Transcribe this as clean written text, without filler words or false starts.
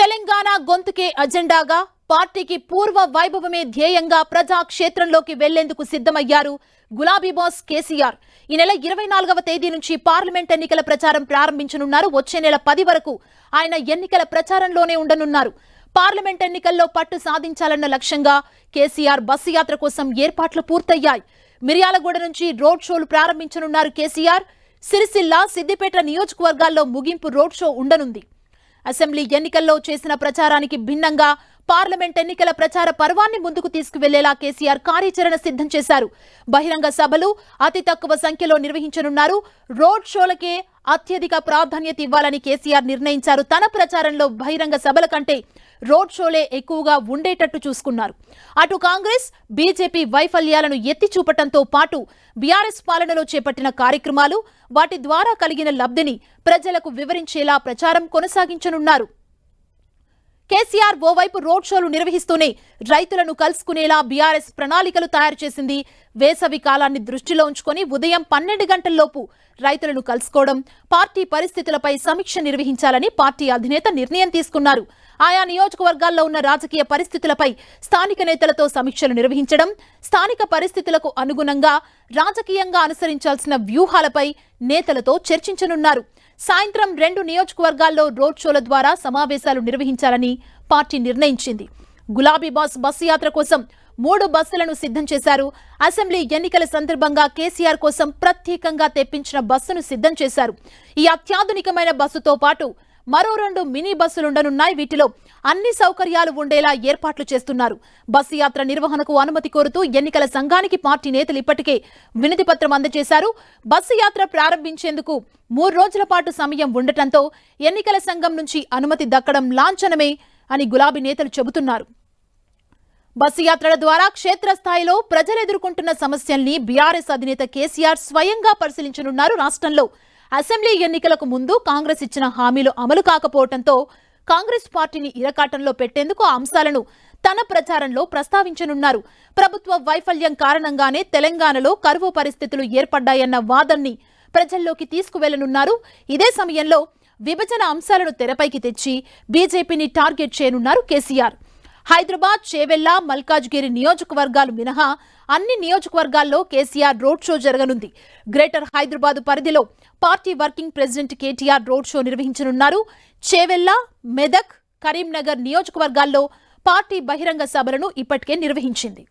తెలంగాణ గొంతుకే అజెండాగా పార్టీకి పూర్వ వైభవమే ధ్యేయంగా ప్రజా క్షేత్రంలోకి వెళ్లేందుకు సిద్ధమయ్యారు గులాబీ బాస్ కేసీఆర్. ఈ నెల 24వ తేదీ నుంచి పార్లమెంట్ ఎన్నికల ప్రచారం ప్రారంభించనున్నారు. వచ్చే నెల 10 వరకు ఆయన ఎన్నికల ప్రచారంలోనే ఉండనున్నారు. పార్లమెంట్ ఎన్నికల్లో పట్టు సాధించాలన్న లక్ష్యంగా కేసీఆర్ బస్సు యాత్ర కోసం ఏర్పాట్లు పూర్తయ్యాయి. మిర్యాలగూడ నుంచి రోడ్ షోలు ప్రారంభించనున్నారు కేసీఆర్. సిరిసిల్ల, సిద్దిపేట నియోజకవర్గాల్లో ముగింపు రోడ్ షో ఉండనుంది. అసెంబ్లీ ఎన్నికల్లో చేసిన ప్రచారానికి భిన్నంగా పార్లమెంట్ ఎన్నికల ప్రచార పర్వాన్ని ముందుకు తీసుకువెళ్లేలా కేసీఆర్ కార్యాచరణ సిద్ధం చేశారు. బహిరంగ సభలు అతి తక్కువ సంఖ్యలో నిర్వహించనున్నారు. రోడ్ షోలకే అత్యధిక ప్రాధాన్యత ఇవ్వాలని కేసీఆర్ నిర్ణయించారు. తన ప్రచారంలో బహిరంగ సభల కంటే రోడ్ షోలే ఎక్కువగా ఉండేటట్టు చూసుకున్నారు. అటు కాంగ్రెస్, బీజేపీ వైఫల్యాలను ఎత్తి చూపటంతో పాటు బీఆర్ఎస్ పాలనలో చేపట్టిన కార్యక్రమాలు, వాటి ద్వారా కలిగిన లబ్ధిని ప్రజలకు వివరించేలా ప్రచారం కొనసాగించనున్నారు. కేసీఆర్ ఓవైపు రోడ్ షోలు నిర్వహిస్తూనే రైతులను కలుసుకునేలా బీఆర్ఎస్ ప్రణాళికలు తయారు చేసింది. వేసవి కాలాన్ని దృష్టిలో ఉంచుకొని ఉదయం 12 గంటల్లోపు రైతులను కలుసుకోవడం, పార్టీ పరిస్థితులపై సమీక్ష నిర్వహించాలని పార్టీ అధినేత నిర్ణయం తీసుకున్నారు. ఆయా నియోజకవర్గాల్లో ఉన్న రాజకీయ పరిస్థితులపై స్థానిక నేతలతో సమీక్షలు నిర్వహించడం, స్థానిక పరిస్థితులకు అనుగుణంగా రాజకీయంగా అనుసరించాల్సిన వ్యూహాలపై నేతలతో చర్చించనున్నారు. సాయంత్రం 2 నియోజకవర్గాల్లో రోడ్ షోల ద్వారా సమావేశాలు నిర్వహించాలని పార్టీ నిర్ణయించింది. గులాబీ బాస్ బస్సు యాత్ర కోసం 3 బస్సులను సిద్ధం చేశారు. అసెంబ్లీ ఎన్నికల సందర్భంగా కేసీఆర్ కోసం ప్రత్యేకంగా తెప్పించిన బస్సును సిద్ధం చేశారు. ఈ అత్యాధునికమైన బస్సుతో పాటు మరో 2 మినీ బస్సులుండనున్నాయి. వీటిలో అన్ని సౌకర్యాలు ఉండేలా ఏర్పాట్లు చేస్తున్నారు. బస్సు యాత్ర నిర్వహణకు అనుమతి కోరుతూ ఎన్నికల సంఘానికి పార్టీ నేతలు ఇప్పటికే వినతి పత్రం అందజేశారు. బస్సు యాత్ర ప్రారంభించేందుకు 3 రోజుల పాటు సమయం ఉండటంతో ఎన్నికల సంఘం నుంచి అనుమతి దక్కడం లాంఛనమే అని గులాబీ నేతలు చెబుతున్నారు. బస్సు యాత్రల ద్వారా క్షేత్రస్థాయిలో ప్రజలు ఎదుర్కొంటున్న సమస్యల్ని బీఆర్ఎస్ అధినేత కేసీఆర్ స్వయంగా పరిశీలించనున్నారు. రాష్ట్రంలో అసెంబ్లీ ఎన్నికలకు ముందు కాంగ్రెస్ ఇచ్చిన హామీలు అమలు కాకపోవడంతో కాంగ్రెస్ పార్టీని ఇరకాటంలో పెట్టేందుకు ఆ అంశాలను తన ప్రచారంలో ప్రస్తావించనున్నారు. ప్రభుత్వ వైఫల్యం కారణంగానే తెలంగాణలో కరువు పరిస్థితులు ఏర్పడ్డాయన్న వాదనని ప్రజల్లోకి తీసుకువెళ్లనున్నారు. ఇదే సమయంలో విభజన అంశాలను తెరపైకి తెచ్చి బీజేపీని టార్గెట్ చేయనున్నారు కేసీఆర్. హైదరాబాద్, చేవెళ్ల, మల్కాజ్గిరి నియోజకవర్గాలు మినహా అన్ని నియోజకవర్గాల్లో కేసీఆర్ రోడ్ షో జరగనుంది. గ్రేటర్ హైదరాబాద్ పరిధిలో party working president KTR road show నిర్వహించనున్నారు. చేవెళ్ల, మెదక్, కరీంనగర్ నియోజకవర్గాల్లో పార్టీ బహిరంగ సభలను ఇప్పటికే నిర్వహించింది.